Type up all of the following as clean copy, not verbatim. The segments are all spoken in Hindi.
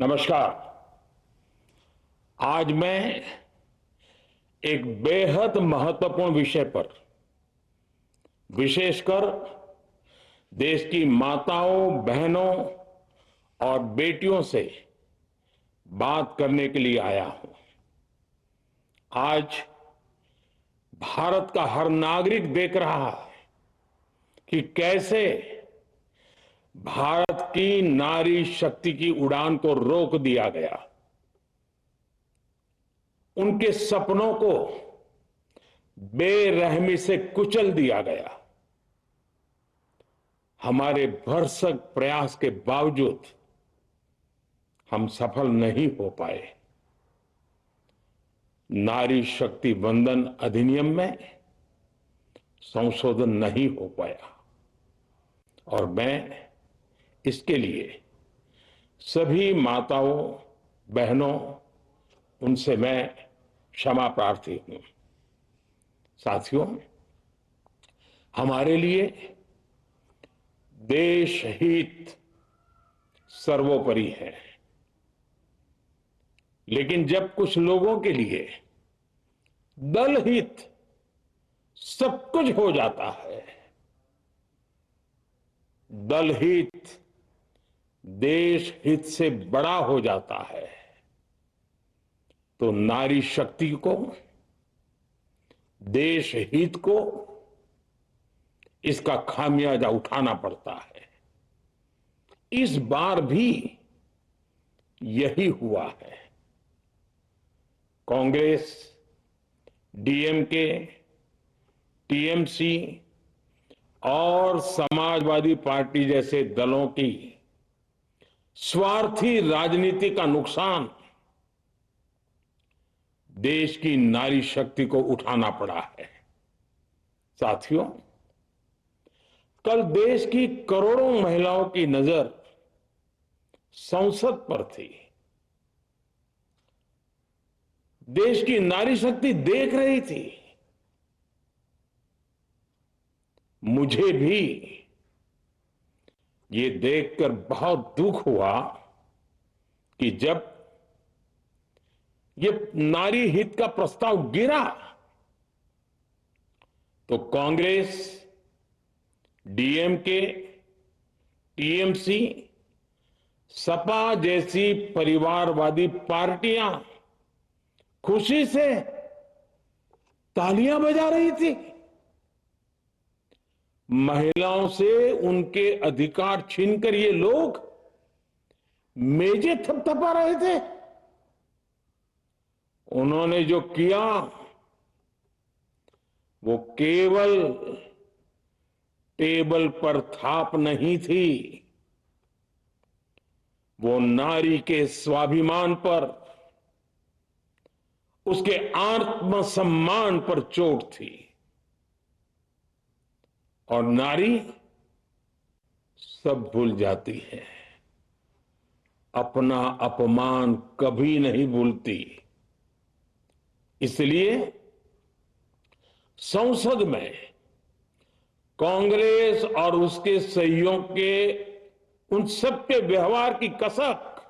नमस्कार। आज मैं एक बेहद महत्वपूर्ण विषय पर, विशेषकर देश की माताओं, बहनों और बेटियों से बात करने के लिए आया हूं। आज भारत का हर नागरिक देख रहा है कि कैसे भारत की नारी शक्ति की उड़ान को रोक दिया गया, उनके सपनों को बेरहमी से कुचल दिया गया। हमारे भरसक प्रयास के बावजूद हम सफल नहीं हो पाए। नारी शक्ति वंदन अधिनियम में संशोधन नहीं हो पाया और मैं इसके लिए सभी माताओं, बहनों, उनसे मैं क्षमा प्रार्थी हूं। साथियों, हमारे लिए देश हित सर्वोपरि है, लेकिन जब कुछ लोगों के लिए दल हित सब कुछ हो जाता है, दल हित देश हित से बड़ा हो जाता है, तो नारी शक्ति को, देश हित को इसका खामियाजा उठाना पड़ता है। इस बार भी यही हुआ है। कांग्रेस, डीएमके, टीएमसी और समाजवादी पार्टी जैसे दलों की स्वार्थी राजनीति का नुकसान देश की नारी शक्ति को उठाना पड़ा है। साथियों, कल देश की करोड़ों महिलाओं की नजर संसद पर थी। देश की नारी शक्ति देख रही थी। मुझे भी ये देखकर बहुत दुख हुआ कि जब ये नारी हित का प्रस्ताव गिरा तो कांग्रेस, डीएमके, टीएमसी, सपा जैसी परिवारवादी पार्टियां खुशी से तालियां बजा रही थी। महिलाओं से उनके अधिकार छीनकर ये लोग मेजें थपथपा रहे थे। उन्होंने जो किया वो केवल टेबल पर थाप नहीं थी, वो नारी के स्वाभिमान पर, उसके आत्मसम्मान पर चोट थी। और नारी सब भूल जाती है, अपना अपमान कभी नहीं भूलती। इसलिए संसद में कांग्रेस और उसके सहयोगियों के उन सबके व्यवहार की कसक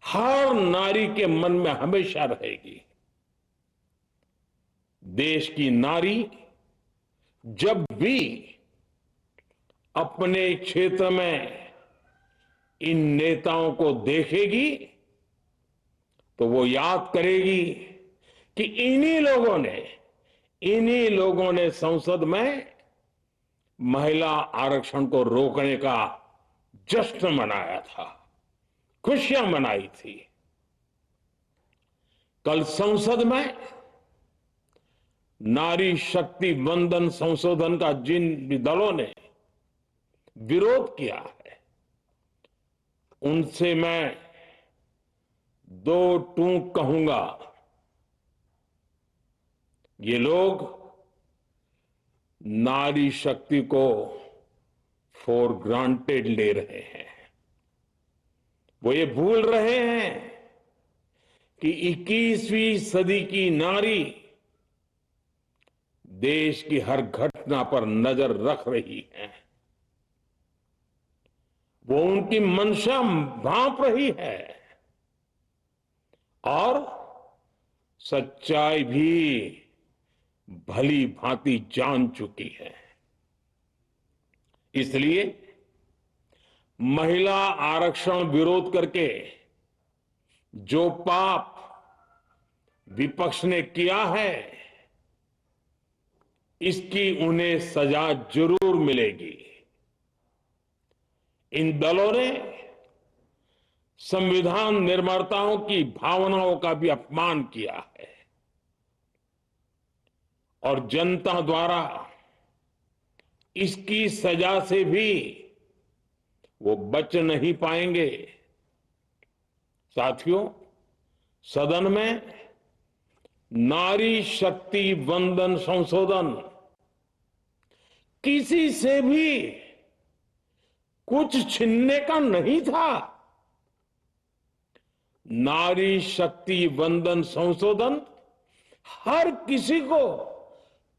हर नारी के मन में हमेशा रहेगी। देश की नारी जब भी अपने क्षेत्र में इन नेताओं को देखेगी तो वो याद करेगी कि इन्हीं लोगों ने संसद में महिला आरक्षण को रोकने का जश्न मनाया था, खुशियां मनाई थी। कल संसद में नारी शक्ति वंदन संशोधन का जिन दलों ने विरोध किया है, उनसे मैं दो टूक कहूंगा। ये लोग नारी शक्ति को फॉर ग्रांटेड ले रहे हैं। वो ये भूल रहे हैं कि 21वीं सदी की नारी देश की हर घटना पर नजर रख रही है। वो उनकी मंशा भांप रही है और सच्चाई भी भली भांति जान चुकी है। इसलिए महिला आरक्षण विरोध करके जो पाप विपक्ष ने किया है, इसकी उन्हें सजा जरूर मिलेगी। इन दलों ने संविधान निर्माताओं की भावनाओं का भी अपमान किया है और जनता द्वारा इसकी सजा से भी वो बच नहीं पाएंगे। साथियों, सदन में नारी शक्ति वंदन संशोधन किसी से भी कुछ छीनने का नहीं था। नारी शक्ति वंदन संशोधन हर किसी को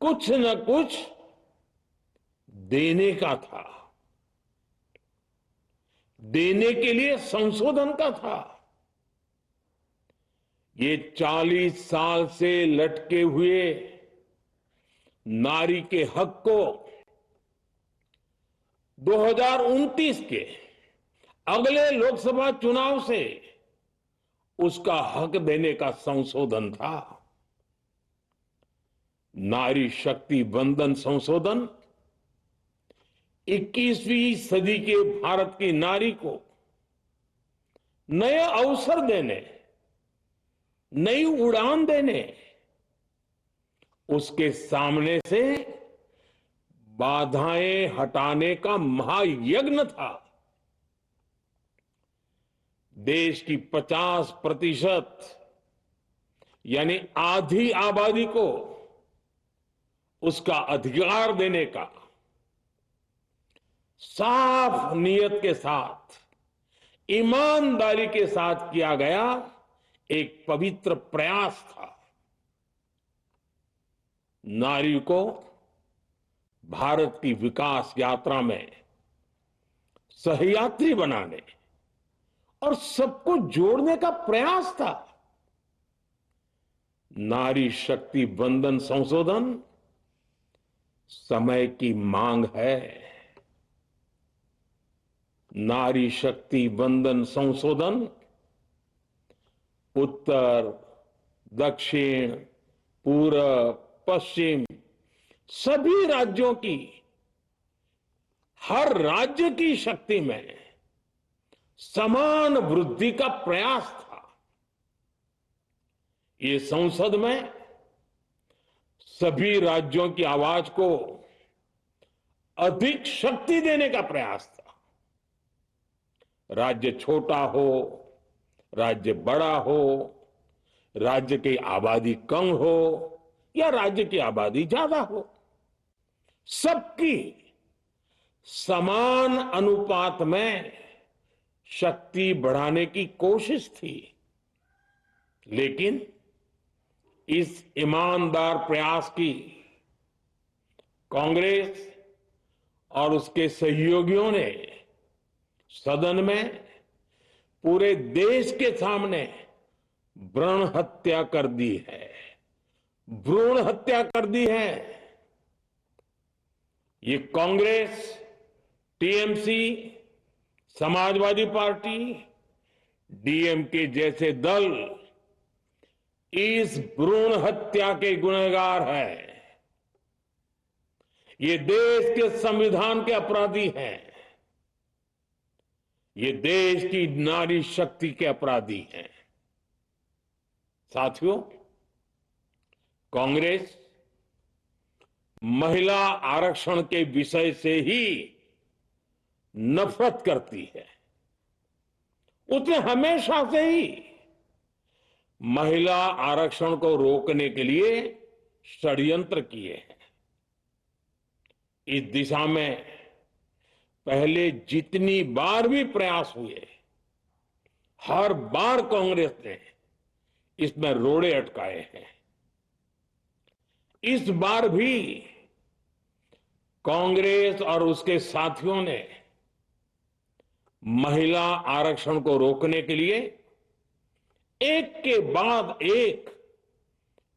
कुछ न कुछ देने का था, देने के लिए संशोधन का था। ये 40 साल से लटके हुए नारी के हक को 2029 के अगले लोकसभा चुनाव से उसका हक देने का संशोधन था। नारी शक्ति वंदन संशोधन 21वीं सदी के भारत की नारी को नए अवसर देने, नई उड़ान देने, उसके सामने से बाधाएं हटाने का महायज्ञ था। देश की 50% यानी आधी आबादी को उसका अधिकार देने का साफ नियत के साथ, ईमानदारी के साथ किया गया एक पवित्र प्रयास था। नारी को भारत की विकास यात्रा में सहयात्री बनाने और सबको जोड़ने का प्रयास था। नारी शक्ति वंदन संशोधन समय की मांग है। नारी शक्ति वंदन संशोधन उत्तर, दक्षिण, पूर्व, पश्चिम सभी राज्यों की, हर राज्य की शक्ति में समान वृद्धि का प्रयास था। ये संसद में सभी राज्यों की आवाज को अधिक शक्ति देने का प्रयास था। राज्य छोटा हो, राज्य बड़ा हो, राज्य की आबादी कम हो या राज्य की आबादी ज्यादा हो, सबकी समान अनुपात में शक्ति बढ़ाने की कोशिश थी। लेकिन इस ईमानदार प्रयास की कांग्रेस और उसके सहयोगियों ने सदन में पूरे देश के सामने भ्रूण हत्या कर दी है, भ्रूण हत्या कर दी है। ये Congress, TMC, Samajwadi party, DMK जैसे दल इस भ्रूण हत्या के गुनहगार हैं। ये देश के संविधान के अपराधी हैं। ये देश की नारी शक्ति के अपराधी हैं। साथियों, कांग्रेस महिला आरक्षण के विषय से ही नफरत करती है। उसने हमेशा से ही महिला आरक्षण को रोकने के लिए षड्यंत्र किए हैं। इस दिशा में पहले जितनी बार भी प्रयास हुए, हर बार कांग्रेस ने इसमें रोड़े अटकाए हैं। इस बार भी कांग्रेस और उसके साथियों ने महिला आरक्षण को रोकने के लिए एक के बाद एक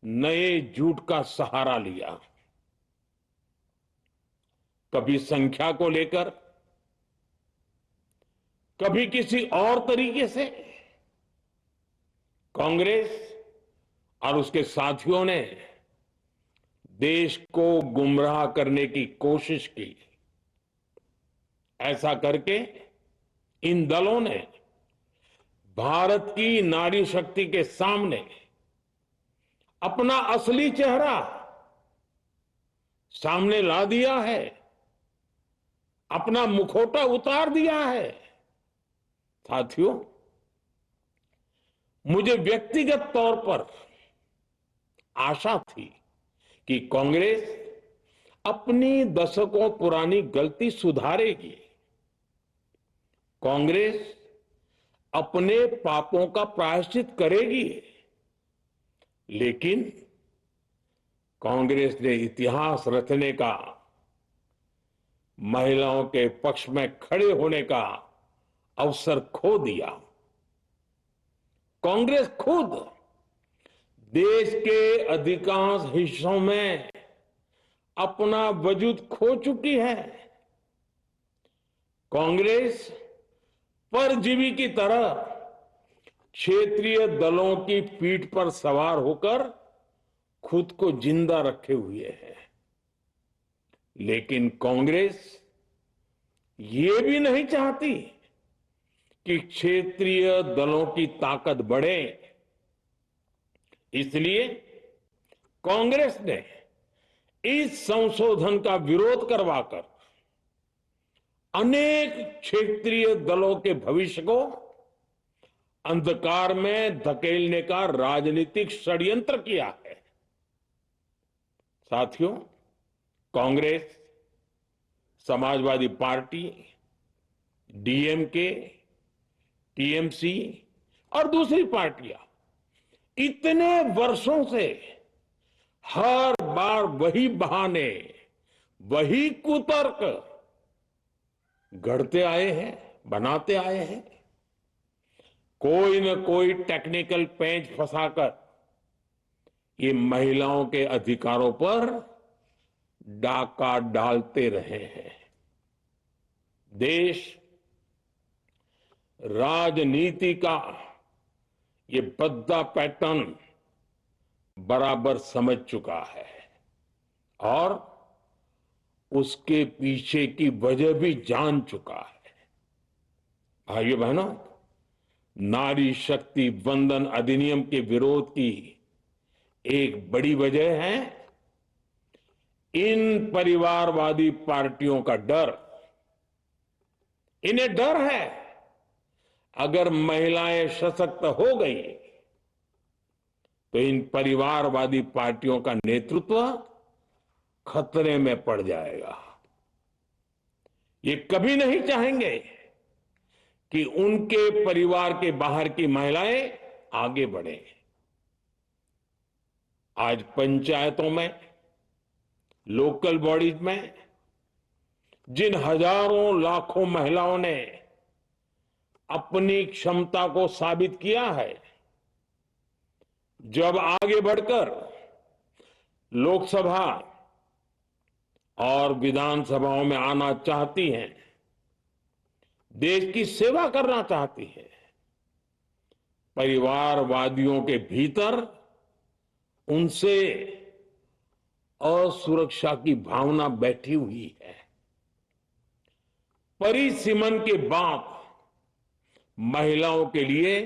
नए झूठ का सहारा लिया। कभी संख्या को लेकर, कभी किसी और तरीके से कांग्रेस और उसके साथियों ने देश को गुमराह करने की कोशिश की। ऐसा करके इन दलों ने भारत की नारी शक्ति के सामने अपना असली चेहरा सामने ला दिया है, अपना मुखौटा उतार दिया है। साथियों, मुझे व्यक्तिगत तौर पर आशा थी कि कांग्रेस अपनी दशकों पुरानी गलती सुधारेगी। कांग्रेस अपने पापों का प्रायश्चित करेगी। लेकिन कांग्रेस ने इतिहास रचने का, महिलाओं के पक्ष में खड़े होने का अवसर खो दिया। कांग्रेस खुद देश के अधिकांश हिस्सों में अपना वजूद खो चुकी है। कांग्रेस परजीवी की तरह क्षेत्रीय दलों की पीठ पर सवार होकर खुद को जिंदा रखे हुए है। लेकिन कांग्रेस ये भी नहीं चाहती कि क्षेत्रीय दलों की ताकत बढ़े। इसलिए कांग्रेस ने इस संशोधन का विरोध करवाकर अनेक क्षेत्रीय दलों के भविष्य को अंधकार में धकेलने का राजनीतिक षड्यंत्र किया है। साथियों, Congress, Samajwadi party, DMK, TMC और दूसरी पार्टियां इतने वर्षों से हर बार वही बहाने, वही कुतर्क गढ़ते आए हैं, बनाते आए हैं। कोई न कोई टेक्निकल पेंच फंसाकर ये महिलाओं के अधिकारों पर डाका डालते रहे हैं। देश राजनीति का ये भद्दा पैटर्न बराबर समझ चुका है और उसके पीछे की वजह भी जान चुका है। भाइयों बहनों, नारी शक्ति वंदन अधिनियम के विरोध की एक बड़ी वजह है इन परिवारवादी पार्टियों का डर। इन्हें डर है अगर महिलाएं सशक्त हो गई तो इन परिवारवादी पार्टियों का नेतृत्व खतरे में पड़ जाएगा। ये कभी नहीं चाहेंगे कि उनके परिवार के बाहर की महिलाएं आगे बढ़े। आज पंचायतों में, लोकल बॉडीज में जिन हजारों लाखों महिलाओं ने अपनी क्षमता को साबित किया है, जब आगे बढ़कर लोकसभा और विधानसभाओं में आना चाहती हैं, देश की सेवा करना चाहती है, परिवारवादियों के भीतर उनसे असुरक्षा की भावना बैठी हुई है। परिसीमन के बाद महिलाओं के लिए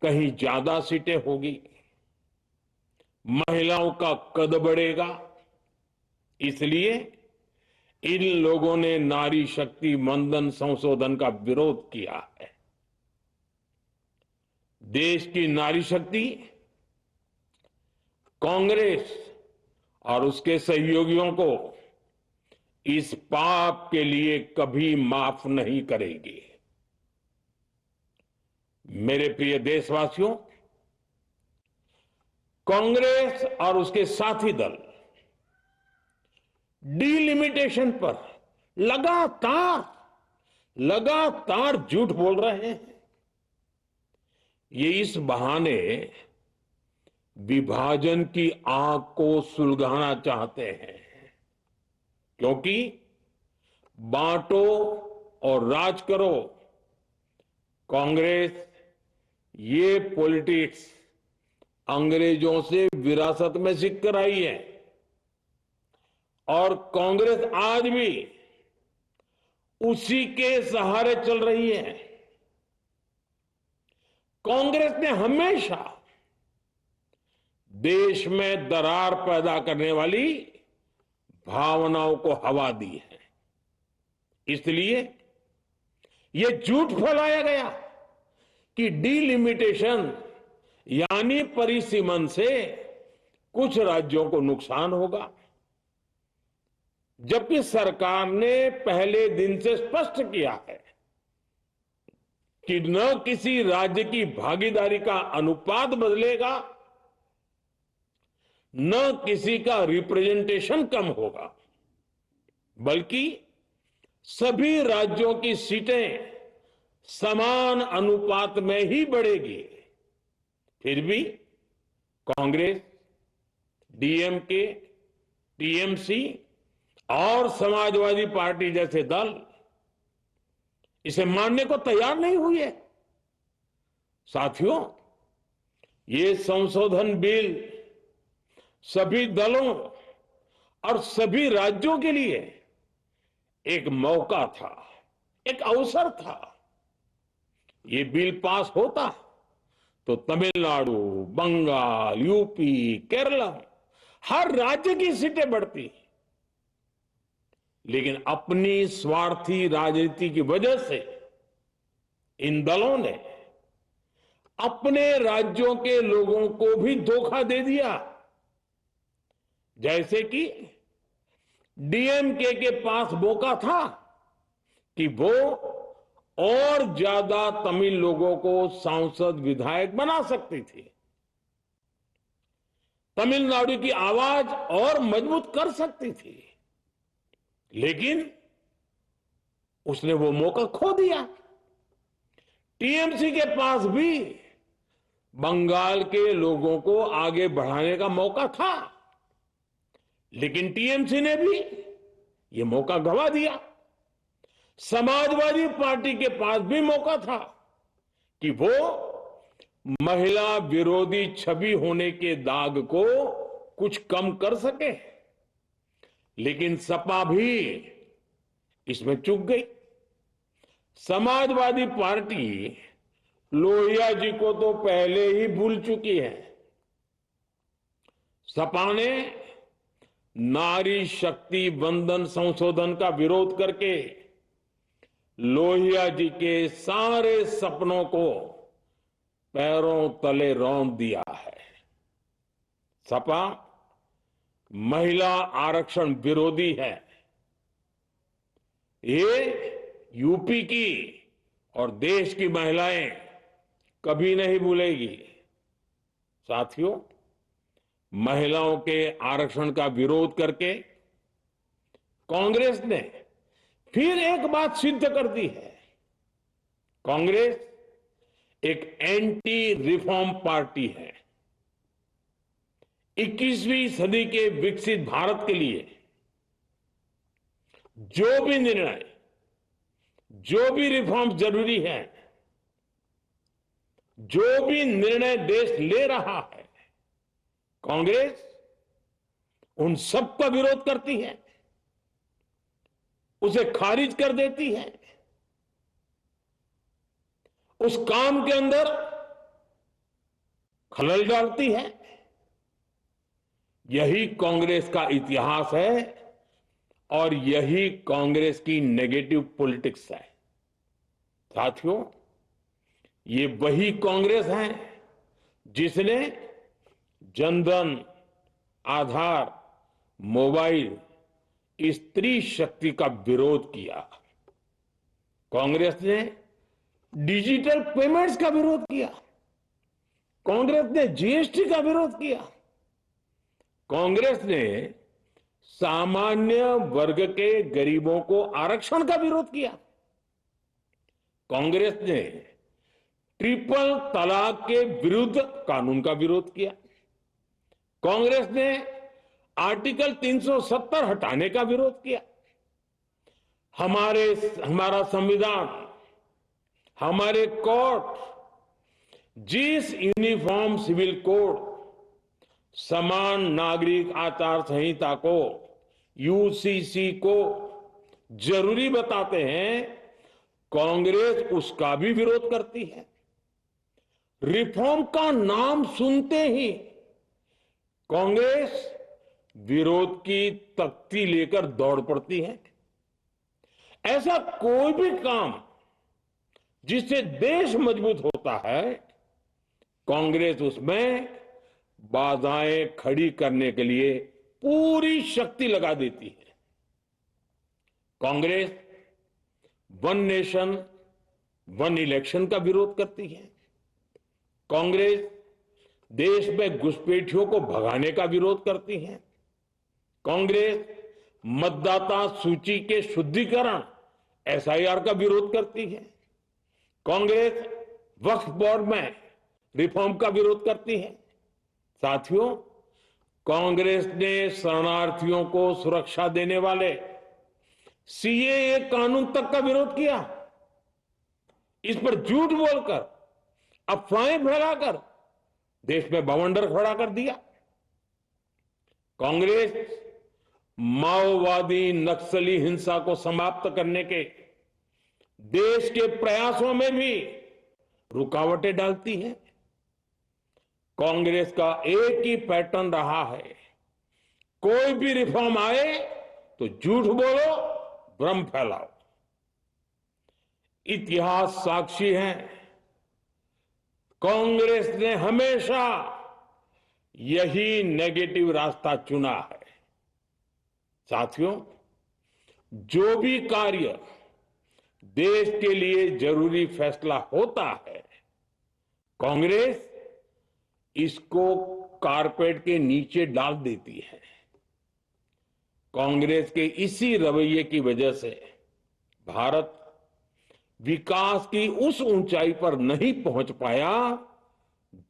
कहीं ज्यादा सीटें होगी, महिलाओं का कद बढ़ेगा। इसलिए इन लोगों ने नारी शक्ति वंदन संशोधन का विरोध किया है। देश की नारी शक्ति कांग्रेस और उसके सहयोगियों को इस पाप के लिए कभी माफ नहीं करेगी। मेरे प्रिय देशवासियों, कांग्रेस और उसके साथी दल डिलिमिटेशन पर लगातार लगातार झूठ बोल रहे हैं। ये इस बहाने विभाजन की आग को सुलगाना चाहते हैं, क्योंकि बांटो और राज करो, कांग्रेस ये पॉलिटिक्स अंग्रेजों से विरासत में सीख कर आई है और कांग्रेस आज भी उसी के सहारे चल रही है। कांग्रेस ने हमेशा देश में दरार पैदा करने वाली भावनाओं को हवा दी है। इसलिए यह झूठ फैलाया गया कि डीलिमिटेशन यानी परिसीमन से कुछ राज्यों को नुकसान होगा, जबकि सरकार ने पहले दिन से स्पष्ट किया है कि न किसी राज्य की भागीदारी का अनुपात बदलेगा, न किसी का रिप्रेजेंटेशन कम होगा, बल्कि सभी राज्यों की सीटें समान अनुपात में ही बढ़ेगी। फिर भी कांग्रेस, डीएमके, टीएमसी और समाजवादी पार्टी जैसे दल इसे मानने को तैयार नहीं हुए। साथियों, ये संशोधन बिल सभी दलों और सभी राज्यों के लिए एक मौका था, एक अवसर था। ये बिल पास होता तो तमिलनाडु, बंगाल, यूपी, केरला हर राज्य की सीटें बढ़ती, लेकिन अपनी स्वार्थी राजनीति की वजह से इन दलों ने अपने राज्यों के लोगों को भी धोखा दे दिया। जैसे कि डीएमके के पास मौका था कि वो और ज्यादा तमिल लोगों को सांसद विधायक बना सकती थी, तमिलनाडु की आवाज और मजबूत कर सकती थी, लेकिन उसने वो मौका खो दिया। टीएमसी के पास भी बंगाल के लोगों को आगे बढ़ाने का मौका था, लेकिन टीएमसी ने भी ये मौका गंवा दिया। समाजवादी पार्टी के पास भी मौका था कि वो महिला विरोधी छवि होने के दाग को कुछ कम कर सके, लेकिन सपा भी इसमें चूक गई। समाजवादी पार्टी लोहिया जी को तो पहले ही भूल चुकी है। सपा ने नारी शक्ति वंदन संशोधन का विरोध करके लोहिया जी के सारे सपनों को पैरों तले रौंद दिया है। सपा महिला आरक्षण विरोधी है। ये यूपी की और देश की महिलाएं कभी नहीं भूलेगी। साथियों, महिलाओं के आरक्षण का विरोध करके कांग्रेस ने फिर एक बात सिद्ध कर दी है। कांग्रेस एक एंटी रिफॉर्म पार्टी है। 21वीं सदी के विकसित भारत के लिए जो भी निर्णय, जो भी रिफॉर्म जरूरी है, जो भी निर्णय देश ले रहा है, कांग्रेस उन सब का विरोध करती है, उसे खारिज कर देती है, उस काम के अंदर खलल डालती है। यही कांग्रेस का इतिहास है और यही कांग्रेस की नेगेटिव पॉलिटिक्स है। साथियों, ये वही कांग्रेस है जिसने जनधन, आधार, मोबाइल, स्त्री शक्ति का विरोध किया। कांग्रेस ने डिजिटल पेमेंट्स का विरोध किया। कांग्रेस ने जीएसटी का विरोध किया। कांग्रेस ने सामान्य वर्ग के गरीबों को आरक्षण का विरोध किया। कांग्रेस ने ट्रिपल तलाक के विरुद्ध कानून का विरोध किया। कांग्रेस ने आर्टिकल 370 हटाने का विरोध किया। हमारा संविधान, हमारे कोर्ट जिस यूनिफॉर्म सिविल कोड, समान नागरिक आचार संहिता को, यूसीसी को जरूरी बताते हैं, कांग्रेस उसका भी विरोध करती है। रिफॉर्म का नाम सुनते ही कांग्रेस विरोध की तख्ती लेकर दौड़ पड़ती है। ऐसा कोई भी काम जिससे देश मजबूत होता है, कांग्रेस उसमें बाधाएं खड़ी करने के लिए पूरी शक्ति लगा देती है। Congress one nation one election का विरोध करती है। कांग्रेस देश में घुसपैठियों को भगाने का विरोध करती है। कांग्रेस मतदाता सूची के शुद्धिकरण एसआईआर का विरोध करती है। कांग्रेस वक्फ बोर्ड में रिफॉर्म का विरोध करती है। साथियों, कांग्रेस ने शरणार्थियों को सुरक्षा देने वाले सीएए कानून तक का विरोध किया। इस पर झूठ बोलकर, अफवाहें फैलाकर देश में बवंडर खड़ा कर दिया। कांग्रेस माओवादी नक्सली हिंसा को समाप्त करने के देश के प्रयासों में भी रुकावटें डालती है। कांग्रेस का एक ही पैटर्न रहा है, कोई भी रिफॉर्म आए तो झूठ बोलो, भ्रम फैलाओ। इतिहास साक्षी है, कांग्रेस ने हमेशा यही नेगेटिव रास्ता चुना है। साथियों, जो भी कार्य देश के लिए जरूरी फैसला होता है, कांग्रेस इसको कारपेट के नीचे डाल देती है। कांग्रेस के इसी रवैये की वजह से भारत विकास की उस ऊंचाई पर नहीं पहुंच पाया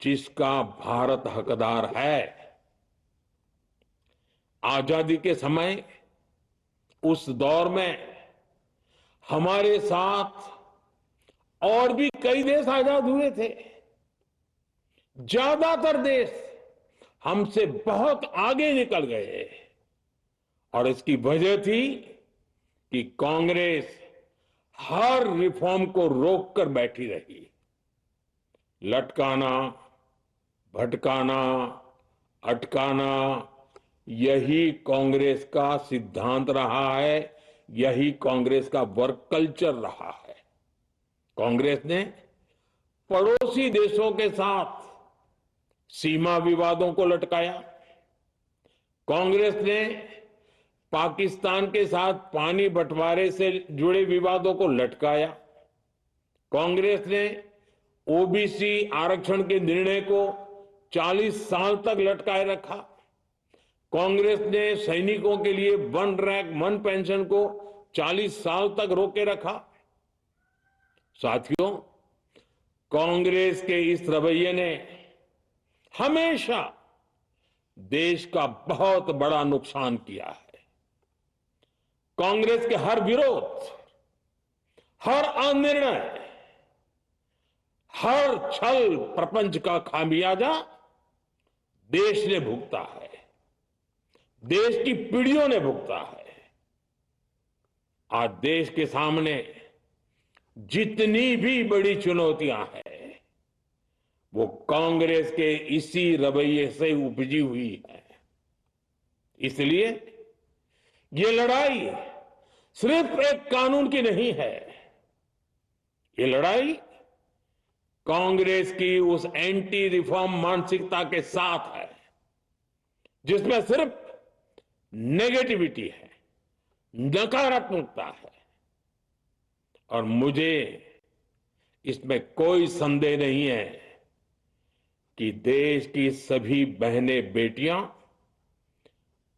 जिसका भारत हकदार है। आजादी के समय उस दौर में हमारे साथ और भी कई देश आजाद हुए थे। ज्यादातर देश हमसे बहुत आगे निकल गए और इसकी वजह थी कि कांग्रेस हर रिफॉर्म को रोककर बैठी रही। लटकाना, भटकाना, अटकाना, यही कांग्रेस का सिद्धांत रहा है, यही कांग्रेस का वर्क कल्चर रहा है। कांग्रेस ने पड़ोसी देशों के साथ सीमा विवादों को लटकाया। कांग्रेस ने पाकिस्तान के साथ पानी बंटवारे से जुड़े विवादों को लटकाया। कांग्रेस ने ओबीसी आरक्षण के निर्णय को 40 साल तक लटकाए रखा। कांग्रेस ने सैनिकों के लिए वन रैंक वन पेंशन को 40 साल तक रोके रखा। साथियों, कांग्रेस के इस रवैये ने हमेशा देश का बहुत बड़ा नुकसान किया है। कांग्रेस के हर विरोध, हर अनिर्णय, हर छल प्रपंच का खामियाजा देश ने भुगता है, देश की पीढ़ियों ने भुगता है। आज देश के सामने जितनी भी बड़ी चुनौतियां हैं, वो कांग्रेस के इसी रवैये से उपजी हुई है। इसलिए ये लड़ाई सिर्फ एक कानून की नहीं है, ये लड़ाई कांग्रेस की उस एंटी रिफॉर्म मानसिकता के साथ है जिसमें सिर्फ नेगेटिविटी है, नकारात्मकता है। और मुझे इसमें कोई संदेह नहीं है कि देश की सभी बहनें बेटियां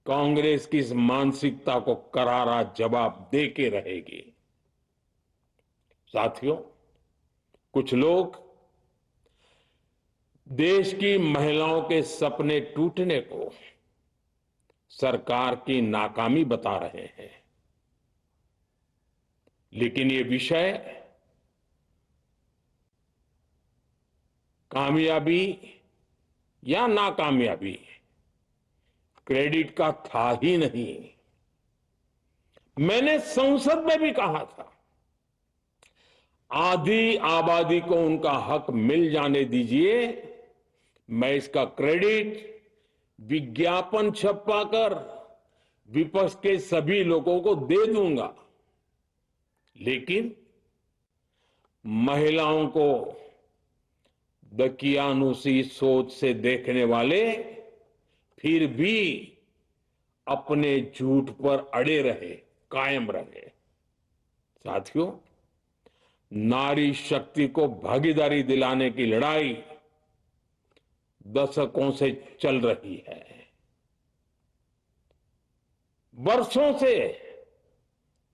कांग्रेस की इस मानसिकता को करारा जवाब दे के रहेगी। साथियों, कुछ लोग देश की महिलाओं के सपने टूटने को सरकार की नाकामी बता रहे हैं, लेकिन ये विषय कामयाबी या नाकामयाबी क्रेडिट का था ही नहीं। मैंने संसद में भी कहा था, आधी आबादी को उनका हक मिल जाने दीजिए, मैं इसका क्रेडिट विज्ञापन छपवाकर विपक्ष के सभी लोगों को दे दूंगा, लेकिन महिलाओं को दकियानुसी सोच से देखने वाले फिर भी अपने झूठ पर अड़े रहे, कायम रहे। साथियों, नारी शक्ति को भागीदारी दिलाने की लड़ाई दशकों से चल रही है। वर्षों से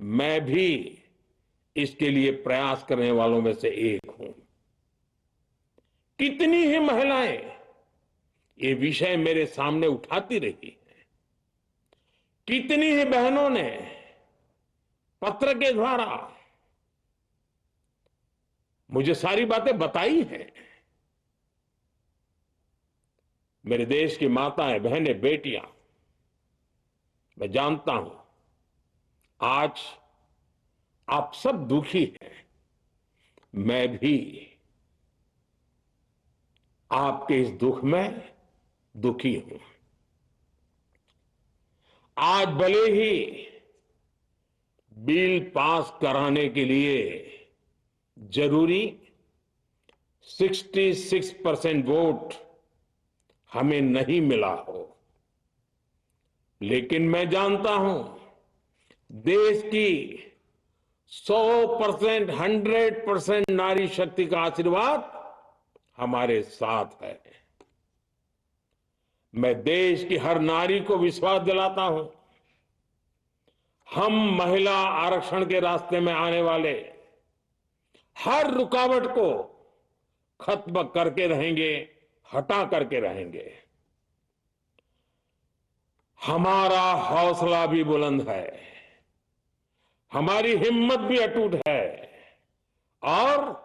मैं भी इसके लिए प्रयास करने वालों में से एक हूं। कितनी ही महिलाएं ये विषय मेरे सामने उठाती रही हैं, कितनी ही बहनों ने पत्र के द्वारा मुझे सारी बातें बताई हैं। मेरे देश की माताएं, बहनें, बेटियां, मैं जानता हूं आज आप सब दुखी हैं, मैं भी आपके इस दुख में दुखी हूं। आज भले ही बिल पास कराने के लिए जरूरी 66% वोट हमें नहीं मिला हो, लेकिन मैं जानता हूं देश की 100%, 100% नारी शक्ति का आशीर्वाद हमारे साथ है। मैं देश की हर नारी को विश्वास दिलाता हूं, हम महिला आरक्षण के रास्ते में आने वाले हर रुकावट को खत्म करके रहेंगे, हटा करके रहेंगे। हमारा हौसला भी बुलंद है, हमारी हिम्मत भी अटूट है और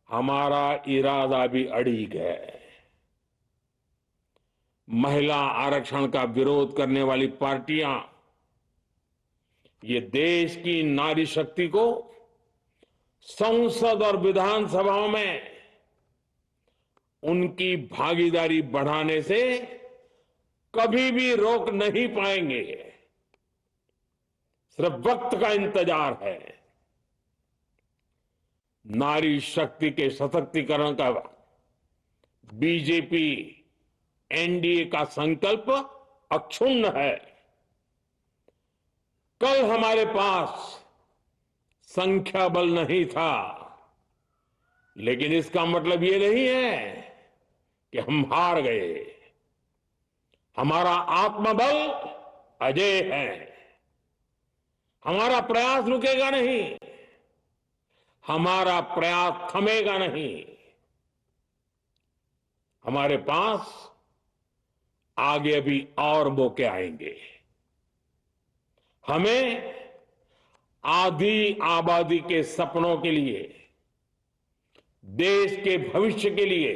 हमारा इरादा भी अड़िग है। महिला आरक्षण का विरोध करने वाली पार्टियां ये देश की नारी शक्ति को संसद और विधानसभाओं में उनकी भागीदारी बढ़ाने से कभी भी रोक नहीं पाएंगे। सिर्फ वक्त का इंतजार है। नारी शक्ति के सशक्तिकरण का बीजेपी एनडीए का संकल्प अक्षुण्ण है। कल हमारे पास संख्या बल नहीं था, लेकिन इसका मतलब ये नहीं है कि हम हार गए। हमारा आत्मबल अजेय है, हमारा प्रयास रुकेगा नहीं, हमारा प्रयास थमेगा नहीं। हमारे पास आगे भी और मौके आएंगे। हमें आधी आबादी के सपनों के लिए, देश के भविष्य के लिए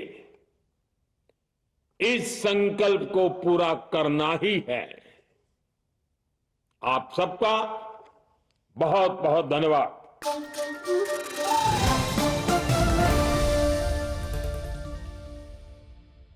इस संकल्प को पूरा करना ही है। आप सबका बहुत बहुत धन्यवाद।